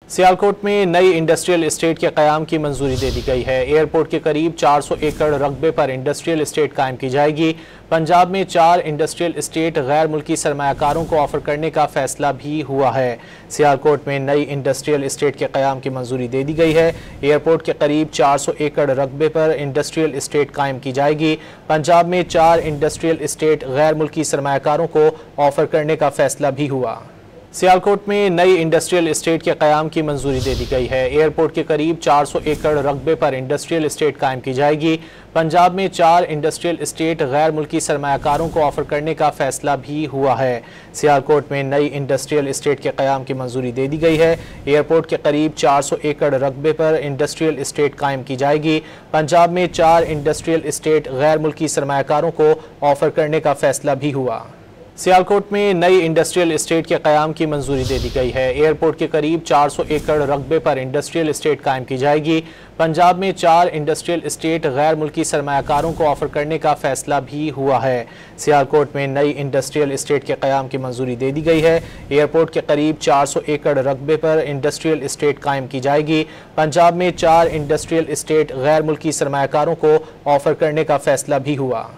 सियालकोट में नई industrial estate के क़याम की मंजूरी दे दी गई है। एयरपोर्ट के करीब 400 एकड़ रकबे पर इंडस्ट्रियल इस्टेट कायम की जाएगी। पंजाब में 4 इंडस्ट्रियल इस्टेट गैर मुल्की सरमायाकारों को ऑफर करने का फैसला भी हुआ है। सियालकोट में नई इंडस्ट्रियल इस्टेट के क़याम की मंजूरी दे दी गई है। एयरपोर्ट के करीब 400 एकड़ रकबे पर इंडस्ट्रियल इस्टेट कायम की जाएगी। पंजाब में 4 इंडस्ट्रियल इस्टेट गैर मुल्की सरमायाकारों को ऑफर करने का फैसला भी हुआ। सियालकोट में नई इंडस्ट्रियल इस्टेट के क़याम की मंजूरी दे दी गई है। एयरपोर्ट के करीब 400 एकड़ रकबे पर इंडस्ट्रियल इस्टेट कायम की जाएगी। पंजाब में 4 इंडस्ट्रियल इस्टेट गैर मुल्की सरमायाकारों को ऑफर करने का फैसला भी हुआ है। सियालकोट में नई इंडस्ट्रियल इस्टेट के क़याम की मंजूरी दे दी गई है। एयरपोर्ट के करीब 400 एकड़ रकबे पर इंडस्ट्रियल इस्टेट कायम की जाएगी। पंजाब में 4 इंडस्ट्रियल इस्टेट गैर मुल्की सरमायाकारों को ऑफर करने का फैसला भी हुआ। सियालकोट में नई इंडस्ट्रियल इस्टेट के क़याम की मंजूरी दे दी गई है। एयरपोर्ट के करीब 400 एकड़ रकबे पर इंडस्ट्रियल इस्टेट कायम की जाएगी। पंजाब में 4 इंडस्ट्रियल इस्टेट गैर मुल्की सरमायाकारों को ऑफर करने का फैसला भी हुआ है। सियालकोट में नई इंडस्ट्रियल इस्टेट के क़याम की मंजूरी दे दी गई है। एयरपोर्ट के करीब 400 एकड़ रकबे पर इंडस्ट्रियल इस्टेट कायम की जाएगी। पंजाब में 4 इंडस्ट्रियल इस्टेट गैर मुल्की सरमायाकारों को ऑफर करने का फैसला भी हुआ।